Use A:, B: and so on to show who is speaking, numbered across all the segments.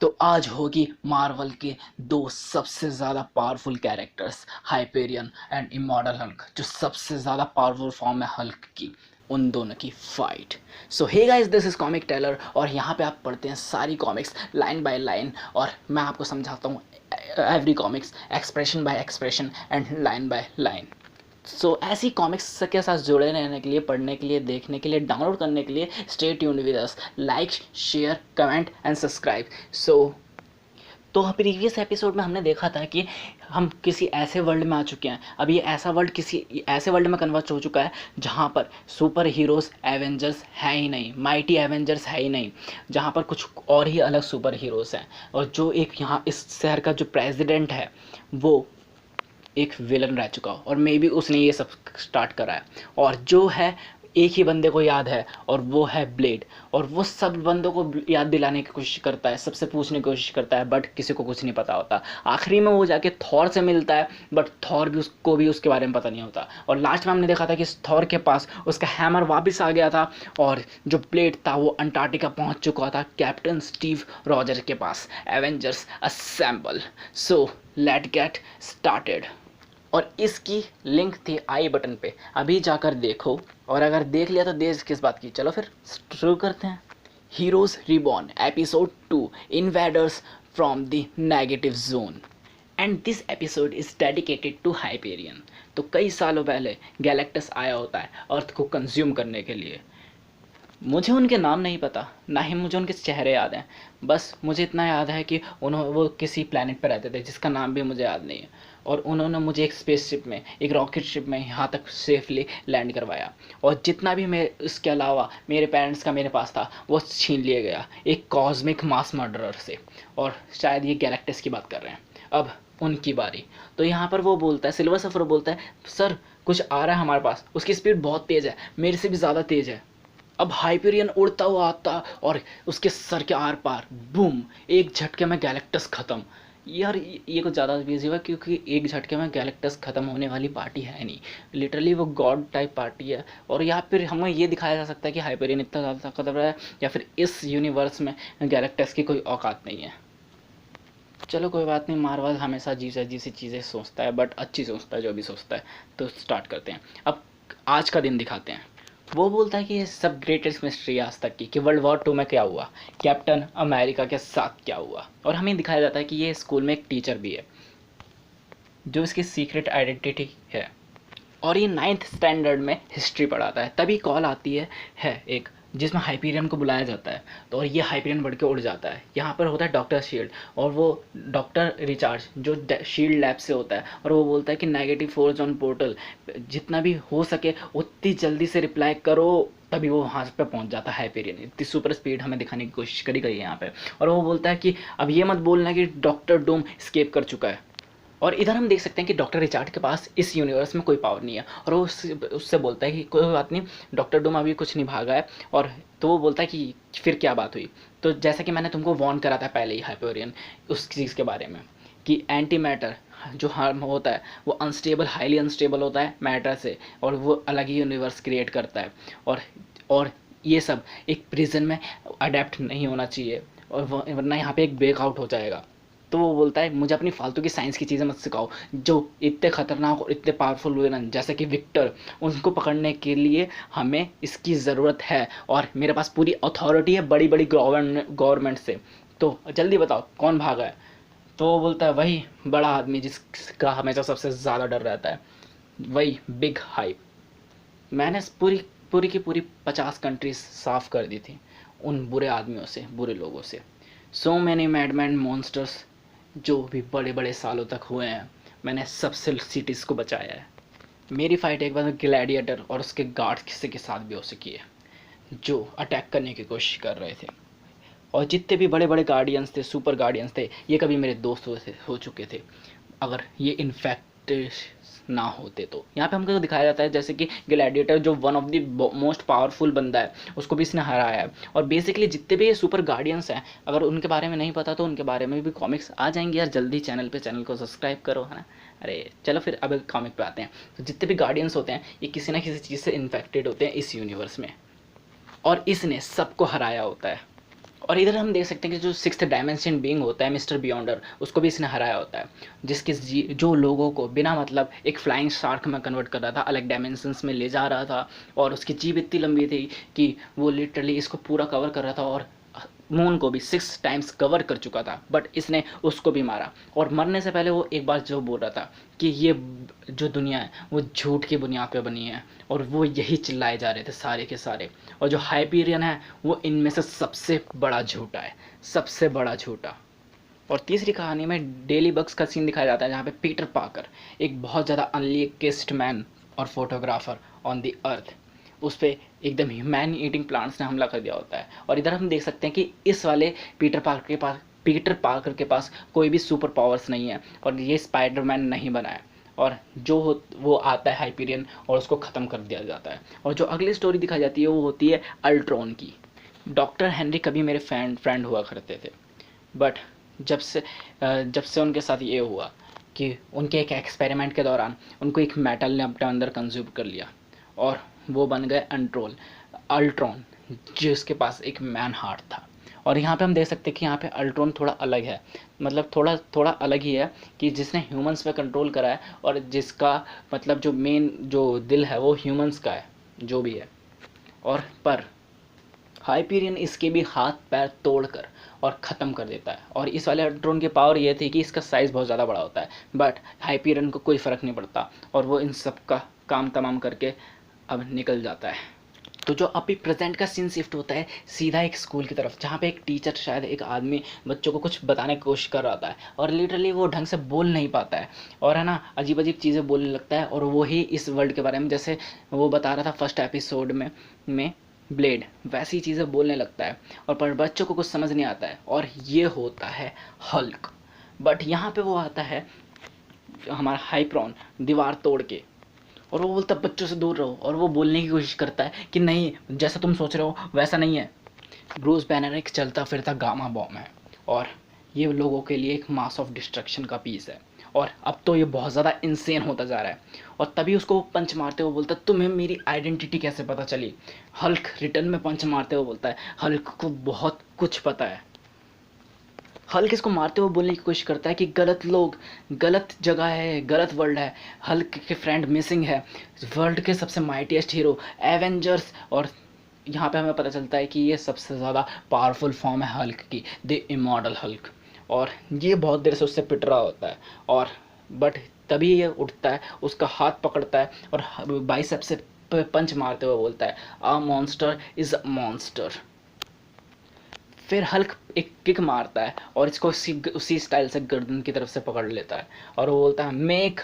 A: तो आज होगी मार्वल के दो सबसे ज़्यादा powerful characters, Hyperion and immortal Hulk, जो सबसे ज़्यादा पावरफुल फॉर्म है हल्क की, उन दोनों की fight. So hey guys, this is Comic Tailor और यहाँ पे आप पढ़ते हैं सारी कॉमिक्स लाइन बाय लाइन और मैं आपको समझाता हूँ every comics expression by expression and line by line. So ऐसी कॉमिक्स के साथ जुड़े रहने के लिए, पढ़ने के लिए, देखने के लिए, डाउनलोड करने के लिए stay tuned with us. Like, share, comment and subscribe. तो प्रीवियस एपिसोड में हमने देखा था कि हम किसी ऐसे वर्ल्ड में आ चुके हैं। अब ये ऐसा वर्ल्ड किसी ऐसे वर्ल्ड में कन्वर्ट हो चुका है जहाँ पर सुपर हीरोज़ एवेंजर्स है ही नहीं, माइटी एवेंजर्स है ही नहीं, जहाँ पर कुछ और ही अलग सुपर हीरोज़ हैं। और जो एक यहाँ इस शहर का जो प्रेसिडेंट है वो एक विलन रह चुका हो और मे बी उसने ये सब स्टार्ट करा है। और जो है एक ही बंदे को याद है और वो है ब्लेड। और वो सब बंदों को याद दिलाने की कोशिश करता है, सबसे पूछने की कोशिश करता है, बट किसी को कुछ नहीं पता होता। आखिरी में वो जाके थॉर से मिलता है, बट थॉर भी उसको भी उसके बारे में पता नहीं होता। और लास्ट में हमने देखा था कि थॉर के पास उसका हैमर वापस आ गया था और जो ब्लेड था वो अंटार्कटिका पहुंच चुका था कैप्टन स्टीव रॉजर के पास। Avengers assemble. So let get started. और इसकी लिंक थी आई बटन पे, अभी जाकर देखो। और अगर देख लिया तो देर किस बात की, चलो फिर शुरू करते हैं। Heroes Reborn episode 2, invaders from the Negative Zone. And this episode is dedicated to Hyperion. तो कई सालों पहले गैलेक्टस आया होता है अर्थ को कंज्यूम करने के लिए। मुझे उनके नाम नहीं पता, ना ही मुझे उनके चेहरे याद हैं। बस मुझे इतना याद है कि वो किसी प्लेनेट पर रहते थे जिसका नाम भी मुझे याद नहीं है। और उन्होंने मुझे एक स्पेसशिप में, एक रॉकेट शिप में यहाँ तक सेफली लैंड करवाया। और जितना भी मैं इसके अलावा मेरे पेरेंट्स का मेरे पास था वो छीन लिया गया एक कॉस्मिक मास मर्डरर से। और शायद ये गैलेक्टस की बात कर रहे हैं। अब उनकी बारी। तो यहाँ पर वो बोलता है, सिल्वर सफर बोलता है, सर कुछ आ रहा है हमारे पास, उसकी स्पीड बहुत तेज़ है, मेरे से भी ज़्यादा तेज़ है। अब हाइपेरियन उड़ता हुआ आता और उसके सर के आर पार बूम, एक झटके में गैलेक्टस ख़त्म। यार ये कुछ ज़्यादा बिजी हुआ क्योंकि एक झटके में गैलेक्टस ख़त्म होने वाली पार्टी है नहीं, लिटरली वो गॉड टाइप पार्टी है। और या फिर हमें ये दिखाया जा सकता है कि हाइपेरियन इतना ज़्यादा ताकतवर है या फिर इस यूनिवर्स में गैलेक्टस की कोई औकात नहीं है। चलो कोई बात नहीं, मार्वल हमेशा अजीब से अजीब सी चीज़ें सोचता है, बट अच्छी सोचता है जो भी सोचता है। तो स्टार्ट करते हैं। अब आज का दिन दिखाते हैं। वो बोलता है कि ये सब ग्रेटेस्ट मिस्ट्री आज तक की, कि वर्ल्ड वॉर 2 में क्या हुआ, कैप्टन अमेरिका के साथ क्या हुआ। और हमें दिखाया जाता है कि ये स्कूल में एक टीचर भी है जो इसकी सीक्रेट आइडेंटिटी है। और ये 9th स्टैंडर्ड में हिस्ट्री पढ़ाता है। तभी कॉल आती है एक जिसमें हाइपेरियन को बुलाया जाता है। तो और ये हाइपेरियन बढ़ के उड़ जाता है। यहाँ पर होता है डॉक्टर शील्ड और वो डॉक्टर रिचार्ज जो शील्ड लैब से होता है। और वो बोलता है कि नेगेटिव फोर्स ऑन पोर्टल, जितना भी हो सके उतनी जल्दी से रिप्लाई करो। तभी वो वहाँ पे पहुँच जाता है हाइपेरियन। इतनी सुपर स्पीड हमें दिखाने की कोशिश करी गई है यहाँ पे। और वो बोलता है कि अब ये मत बोलना कि डॉक्टर डूम स्केप कर चुका है। और इधर हम देख सकते हैं कि डॉक्टर रिचार्ड के पास इस यूनिवर्स में कोई पावर नहीं है। और वो उससे बोलता है कि कोई बात नहीं, डॉक्टर डूम अभी कुछ नहीं भागा है। और तो वो बोलता है कि फिर क्या बात हुई। तो जैसा कि मैंने तुमको वार्न करा था पहले ही हाइपेरियन उस चीज़ के बारे में, कि एंटी मैटर जो हार्म होता है वो अनस्टेबल, हाईली अनस्टेबल होता है मैटर से, और वो अलग ही यूनिवर्स क्रिएट करता है। और ये सब एक प्रिजन में अडेप्ट नहीं होना चाहिए, और वरना यहाँ पे एक ब्रेकआउट हो जाएगा। तो वो बोलता है मुझे अपनी फालतू की साइंस की चीज़ें मत सिखाओ। जो इतने खतरनाक और इतने पावरफुल विलन जैसे कि विक्टर, उनको पकड़ने के लिए हमें इसकी ज़रूरत है और मेरे पास पूरी अथॉरिटी है बड़ी बड़ी गवर्नमेंट से। तो जल्दी बताओ कौन भागा है। तो वो बोलता है वही बड़ा आदमी जिसका हमेशा सबसे ज़्यादा डर रहता है, वही बिग हाइप। मैंने पूरी पूरी की पूरी 50 कंट्रीज साफ़ कर दी थी उन बुरे आदमियों से, बुरे लोगों से। सो मैनी मैडमैन मॉन्स्टर्स जो भी बड़े बड़े सालों तक हुए हैं, मैंने सबसे सिटीज़ को बचाया है। मेरी फ़ाइट एक बार ग्लैडिएटर और उसके गार्ड किसी के साथ भी हो सकी है जो अटैक करने की कोशिश कर रहे थे। और जितने भी बड़े बड़े गार्डियंस थे, सुपर गार्डियंस थे, ये कभी मेरे दोस्त हो चुके थे अगर ये इन्फेक्ट ना होते। तो यहाँ पे हमको दिखाया जाता है जैसे कि ग्लैडिएटर जो one of the most powerful बंदा है, उसको भी इसने हराया है। और बेसिकली जितने भी ये सुपर गार्डियंस हैं, अगर उनके बारे में नहीं पता तो उनके बारे में भी कॉमिक्स आ जाएंगे यार जल्दी चैनल पे। चैनल को सब्सक्राइब करो, है ना। अरे चलो फिर अब कॉमिक पे आते हैं। तो जितने भी गार्डियंस होते हैं ये किसी ना किसी चीज़ से इन्फेक्टेड होते हैं इस यूनिवर्स में, और इसने सबको हराया होता है। और इधर हम देख सकते हैं कि जो सिक्स्थ डायमेंशन बीइंग होता है मिस्टर बियॉन्डर, उसको भी इसने हराया होता है, जिसके जो लोगों को बिना मतलब एक फ्लाइंग शार्क में कन्वर्ट कर रहा था, अलग डायमेंशंस में ले जा रहा था, और उसकी जीभ इतनी लंबी थी कि वो लिटरली इसको पूरा कवर कर रहा था, और मून को भी 6 टाइम्स कवर कर चुका था, बट इसने उसको भी मारा। और मरने से पहले वो एक बार जो बोल रहा था कि ये जो दुनिया है वो झूठ की बुनियाद पे बनी है, और वो यही चिल्लाए जा रहे थे सारे के सारे। और जो हाइपीरियन है वो इनमें से सबसे बड़ा झूठा है, सबसे बड़ा झूठा। और तीसरी कहानी में डेली बग्स का सीन दिखाया जाता है, जहाँ पे पीटर पाकर, एक बहुत ज़्यादा अनलीकेस्ट मैन और फोटोग्राफर ऑन द अर्थ, उस पर एकदम ह्यूमैन ईटिंग प्लांट्स ने हमला कर दिया होता है। और इधर हम देख सकते हैं कि इस वाले पीटर पार्कर के पास कोई भी सुपर पावर्स नहीं है, और ये स्पाइडरमैन नहीं बना है, और जो वो आता है हाइपीरियन और उसको ख़त्म कर दिया जाता है। और जो अगली स्टोरी दिखाई जाती है वो होती है अल्ट्रॉन की। डॉक्टर हेनरी कभी मेरे फ्रेंड हुआ करते थे, बट जब से उनके साथ ये हुआ कि उनके एक एक्सपेरिमेंट के दौरान उनको एक मेटल ने अपने अंदर कंज्यूम कर लिया, और वो बन गए अल्ट्रॉन, जिसके पास एक मैन हार्ट था। और यहाँ पे हम देख सकते हैं कि यहाँ पे अल्ट्रॉन थोड़ा अलग है, मतलब थोड़ा थोड़ा अलग ही है, कि जिसने ह्यूमंस पे कंट्रोल करा है, और जिसका मतलब जो मेन जो दिल है वो ह्यूमंस का है, जो भी है। और पर हाइपीरियन इसके भी हाथ पैर तोड़कर और ख़त्म कर देता है। और इस वाले अल्ट्रॉन की पावर ये थी कि इसका साइज़ बहुत ज़्यादा बड़ा होता है, बट हाइपीरियन को कोई फ़र्क नहीं पड़ता, और वो इन सब का काम तमाम करके अब निकल जाता है। तो जो अभी प्रेजेंट का सीन शिफ्ट होता है सीधा एक स्कूल की तरफ, जहाँ पे एक टीचर, शायद एक आदमी, बच्चों को कुछ बताने की कोशिश कर रहा था, और लिटरली वो ढंग से बोल नहीं पाता है, और है ना अजीब अजीब चीज़ें बोलने लगता है, और वो ही इस वर्ल्ड के बारे में, जैसे वो बता रहा था फर्स्ट एपिसोड में ब्लेड, वैसी चीज़ें बोलने लगता है, और पर बच्चों को कुछ समझ नहीं आता है, और ये होता है हल्क। बट यहाँ पे वो आता है हमारा हाइप्रॉन दीवार तोड़ के, और वो बोलता है बच्चों से दूर रहो, और वो बोलने की कोशिश करता है कि नहीं, जैसा तुम सोच रहे हो वैसा नहीं है। ब्रूस बैनर एक चलता फिरता गामा बॉम्ब है, और ये लोगों के लिए एक मास ऑफ डिस्ट्रक्शन का पीस है, और अब तो ये बहुत ज़्यादा इंसेन होता जा रहा है। और तभी उसको वो पंच मारते हुए बोलता है तुम्हें मेरी आइडेंटिटी कैसे पता चली। हल्क रिटर्न में पंच मारते हुए बोलता है हल्क को बहुत कुछ पता है। हल्क इसको मारते हुए बोलने की कोशिश करता है कि गलत लोग, गलत जगह है, गलत वर्ल्ड है, हल्क के फ्रेंड मिसिंग है, वर्ल्ड के सबसे माइटीएस्ट हीरो एवेंजर्स। और यहाँ पे हमें पता चलता है कि ये सबसे ज़्यादा पावरफुल फॉर्म है हल्क की, द इमॉर्टल हल्क। और ये बहुत देर से उससे पिट रहा होता है, और बट तभी ये उठता है, उसका हाथ पकड़ता है, और बाइसेप से पंच मारते हुए बोलता है अ मॉन्स्टर इज़ अ मॉन्स्टर। फिर हल्क एक किक मारता है, और इसको उसी स्टाइल से गर्दन की तरफ से पकड़ लेता है, और वो बोलता है मेक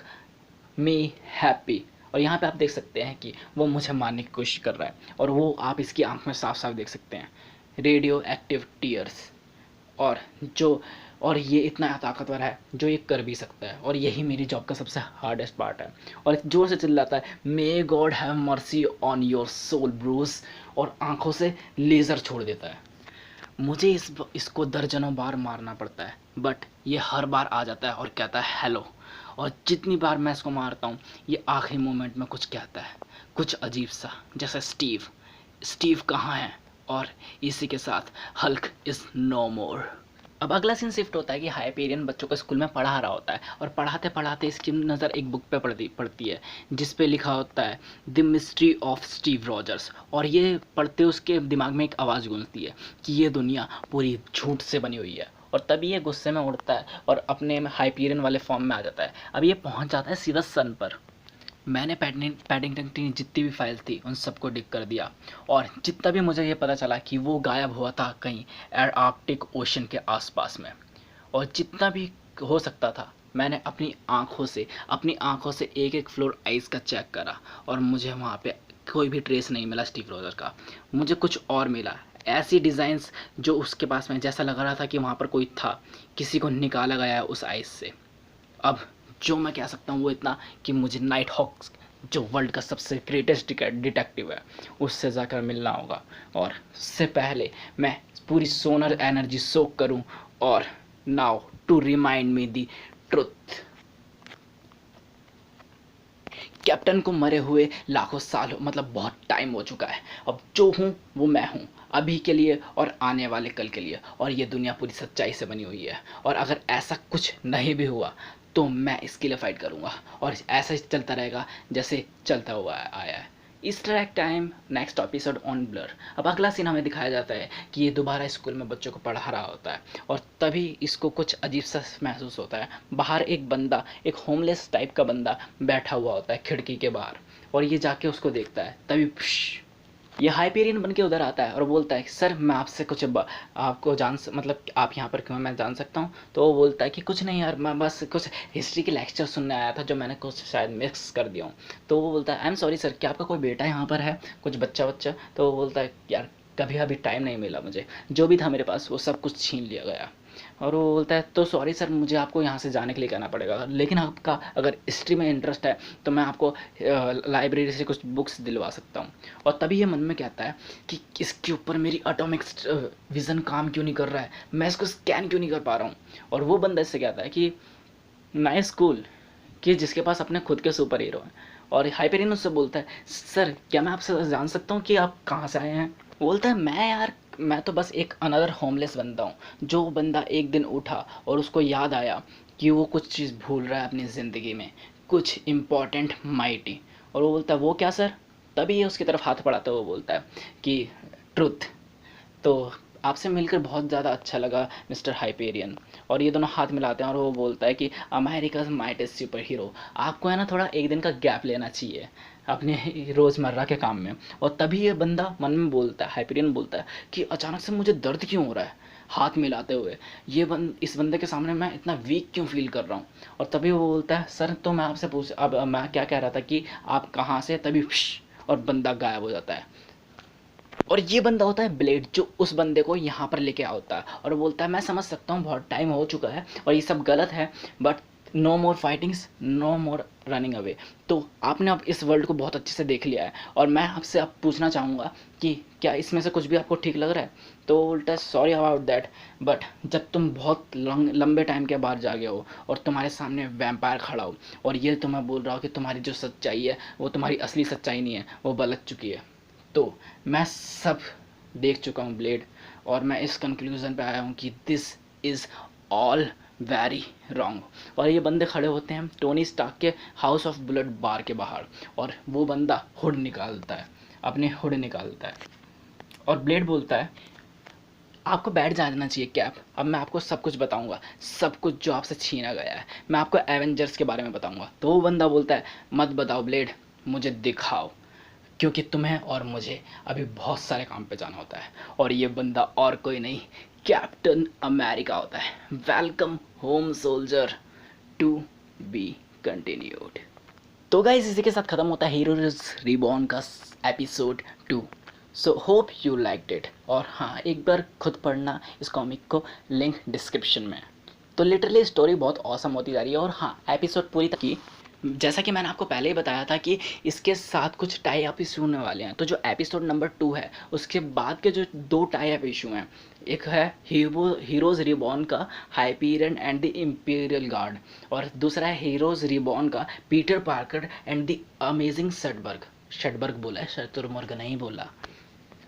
A: मी हैप्पी। और यहाँ पे आप देख सकते हैं कि वो मुझे मारने की कोशिश कर रहा है, और वो आप इसकी आंख में साफ साफ देख सकते हैं रेडियो एक्टिव टीयर्स। और जो और ये इतना ताकतवर है जो ये कर भी सकता है, और यही मेरी जॉब का सबसे हार्डेस्ट पार्ट है। और जोर से चिल्लाता है may God have mercy on your soul Bruce, और आंखों से लेज़र छोड़ देता है। मुझे इसको दर्जनों बार मारना पड़ता है, बट ये हर बार आ जाता है और कहता है हेलो। और जितनी बार मैं इसको मारता हूँ ये आखिरी मोमेंट में कुछ कहता है, कुछ अजीब सा, जैसे स्टीव कहाँ है। और इसी के साथ हल्क इज़ नो मोर। अब अगला सीन शिफ्ट होता है कि हाइपीरियन बच्चों को स्कूल में पढ़ा रहा होता है, और पढ़ाते पढ़ाते इसकी नज़र एक बुक पे पड़ती है, जिस पे लिखा होता है the mystery of Steve Rogers. और ये पढ़ते उसके दिमाग में एक आवाज़ गूंजती है कि ये दुनिया पूरी झूठ से बनी हुई है। और तभी ये गुस्से में उड़ता है और अपने हाइपीरियन वाले फॉर्म में आ जाता है। अब ये पहुंच जाता है सीधा सन पर। मैंने पैडिंगटन की जितनी भी फाइल थी उन सबको डिग कर दिया, और जितना भी मुझे ये पता चला कि वो गायब हुआ था कहीं आर्कटिक ओशन के आसपास में, और जितना भी हो सकता था मैंने अपनी आंखों से एक एक फ्लोर आइस का चेक करा, और मुझे वहाँ पे कोई भी ट्रेस नहीं मिला स्टीव रॉजर का। मुझे कुछ और मिला, ऐसी डिज़ाइंस जो उसके पास में जैसा लग रहा था कि वहाँ पर कोई था, किसी को निकाला गया है उस आइस से। अब जो मैं कह सकता हूँ वो इतना कि मुझे नाइट हॉक्स, जो वर्ल्ड का सबसे ग्रेटेस्ट डिटेक्टिव है, उससे जाकर मिलना होगा, और उससे पहले मैं पूरी सोनर एनर्जी सोक करूँ। और now to remind me the truth. Captain को मरे हुए लाखों साल मतलब बहुत टाइम हो चुका है। अब जो हूँ वो मैं हूँ, अभी के लिए और आने वाले कल के लिए, और ये दुनिया पूरी सच्चाई से बनी हुई है। और अगर ऐसा कुछ नहीं भी हुआ तो मैं इसके लिए फ़ाइट करूँगा, और ऐसा ही चलता रहेगा जैसे चलता हुआ आया है। Easter egg time, next episode on blur. अब अगला सीन हमें दिखाया जाता है कि ये दोबारा स्कूल में बच्चों को पढ़ा रहा होता है, और तभी इसको कुछ अजीब सा महसूस होता है। बाहर एक बंदा, एक होमलेस टाइप का बंदा बैठा हुआ होता है खिड़की के बाहर, और ये जाके उसको देखता है। तभी ये हाइपेरियन बन के उधर आता है और बोलता है सर मैं आपसे कुछ आपको मतलब आप यहाँ पर क्यों, मैं जान सकता हूँ? तो वो बोलता है कि कुछ नहीं यार, मैं बस कुछ हिस्ट्री के लेक्चर सुनने आया था जो मैंने कुछ शायद मिक्स कर दिया हूँ। तो वो बोलता है आई एम सॉरी सर, क्या आपका कोई बेटा यहाँ पर है, कुछ बच्चा बच्चा? तो वो बोलता है यार कभी अभी टाइम नहीं मिला मुझे, जो भी था मेरे पास वो सब कुछ छीन लिया गया। और वो बोलता है तो सॉरी सर, मुझे आपको यहाँ से जाने के लिए कहना पड़ेगा, लेकिन आपका अगर हिस्ट्री में इंटरेस्ट है तो मैं आपको लाइब्रेरी से कुछ बुक्स दिलवा सकता हूँ। और तभी ये मन में कहता है कि इसके ऊपर मेरी एटॉमिक विज़न काम क्यों नहीं कर रहा है, मैं इसको स्कैन क्यों नहीं कर पा रहा हूँ। और वो बंदा इससे कहता है कि नाइस कूल, कि जिसके पास अपने खुद के सुपर हीरो हैं। और हाइपेरियन उससे बोलता है सर क्या मैं आपसे जान सकता हूँ कि आप कहाँ से आए हैं? बोलता है मैं यार, मैं तो बस एक अनदर होमलेस बंदा हूँ। जो बंदा एक दिन उठा और उसको याद आया कि वो कुछ चीज़ भूल रहा है अपनी ज़िंदगी में, कुछ इम्पॉर्टेंट माइटी। और वो बोलता है वो क्या सर? तभी ये उसकी तरफ हाथ बढ़ाता है, वो बोलता है कि ट्रुथ। तो आपसे मिलकर बहुत ज़्यादा अच्छा लगा मिस्टर हाइपेरियन। और ये दोनों हाथ मिलाते हैं और वो बोलता है कि अमेरिकाज माइटेस्ट सुपर हीरो, आपको है ना थोड़ा एक दिन का गैप लेना चाहिए अपने रोज़मर्रा के काम में। और तभी ये बंदा मन में बोलता है, हाइपेरियन बोलता है कि अचानक से मुझे दर्द क्यों हो रहा है हाथ मिलाते हुए, इस बंदे के सामने मैं इतना वीक क्यों फील कर रहा हूँ। और तभी वो बोलता है सर तो मैं आपसे पूछ, अब मैं क्या कह रहा था कि आप कहाँ से, तभी और बंदा गायब हो जाता है। और ये बंदा होता है ब्लेड, जो उस बंदे को यहाँ पर लेके आता है और बोलता है मैं समझ सकता हूँ बहुत टाइम हो चुका है और ये सब गलत है, but no more fightings, no more running away. तो आपने अब इस वर्ल्ड को बहुत अच्छे से देख लिया है और मैं आपसे अब पूछना चाहूँगा कि क्या इसमें से कुछ भी आपको ठीक लग रहा है? तो बोलता सॉरी अबाउट दैट, बट जब तुम बहुत लंबे टाइम के बाद जागे हो और तुम्हारे सामने वैम्पायर खड़ा हो और ये तुम्हें बोल रहा हो कि तुम्हारी जो सच्चाई है वो तुम्हारी असली सच्चाई नहीं है, वो बदल चुकी है, तो मैं सब देख चुका हूँ ब्लेड, और मैं इस कंक्लूज़न पे आया हूँ कि this is all very wrong. और ये बंदे खड़े होते हैं टोनी स्टार्क के हाउस ऑफ ब्लड बार के बाहर, और वो बंदा हुड निकालता है, अपने हुड निकालता है, और ब्लेड बोलता है आपको बैठ जाना चाहिए कैप, अब मैं आपको सब कुछ बताऊंगा, सब कुछ जो आपसे छीना गया है, मैं आपको एवेंजर्स के बारे में बताऊंगा। तो वो बंदा बोलता है मत बताओ ब्लेड, मुझे दिखाओ, क्योंकि तुम्हें और मुझे अभी बहुत सारे काम पे जाना होता है। और ये बंदा और कोई नहीं, कैप्टन अमेरिका होता है। Welcome home soldier, to be continued. तो गाइस इसी के साथ ख़त्म होता है हीरोज रिबॉर्न का episode 2। So hope you liked it. और हाँ, एक बार खुद पढ़ना इस कॉमिक को, लिंक डिस्क्रिप्शन में। तो लिटरली स्टोरी बहुत औसम होती जा रही है। और हाँ, एपिसोड पूरी तक की, जैसा कि मैंने आपको पहले ही बताया था कि इसके साथ कुछ टाई अप इशू होने वाले हैं। तो जो एपिसोड नंबर 2 है उसके बाद के जो 2 टाई अप इशू हैं, एक है हीरोज़ रिबॉर्न का Hyperion and the Imperial Guard, और दूसरा है हीरोज़ रिबॉर्न का Peter Parker and the Amazing Shutterbug बोला है, शतुरमुर्ग नहीं बोला।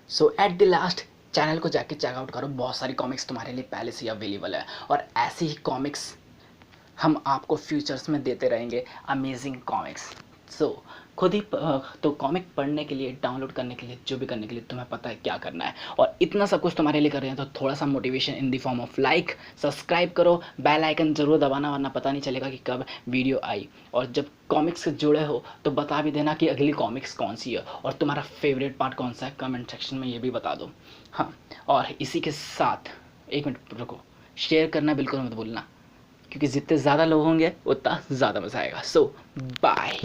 A: So at the last channel को जाके चेकआउट करो, बहुत सारी कॉमिक्स तुम्हारे लिए पहले से अवेलेबल है, और ऐसी ही कॉमिक्स हम आपको फ्यूचर्स में देते रहेंगे, अमेजिंग कॉमिक्स। सो खुद ही तो कॉमिक पढ़ने के लिए, डाउनलोड करने के लिए, जो भी करने के लिए तुम्हें पता है क्या करना है, और इतना सब कुछ तुम्हारे लिए कर रहे हैं तो थोड़ा सा motivation in the form of like, subscribe करो, बेल आइकन ज़रूर दबाना, वरना पता नहीं चलेगा कि कब वीडियो आई। और जब कॉमिक्स से जुड़े हो तो बता भी देना कि अगली कॉमिक्स कौन सी है और तुम्हारा फेवरेट पार्ट कौन सा है, कमेंट सेक्शन में ये भी बता दो। हाँ, और इसी के साथ एक मिनट रुको, शेयर करना बिल्कुल मत भूलना, क्योंकि जितने ज़्यादा लोग होंगे उतना ज़्यादा मज़ा आएगा। सो बाय।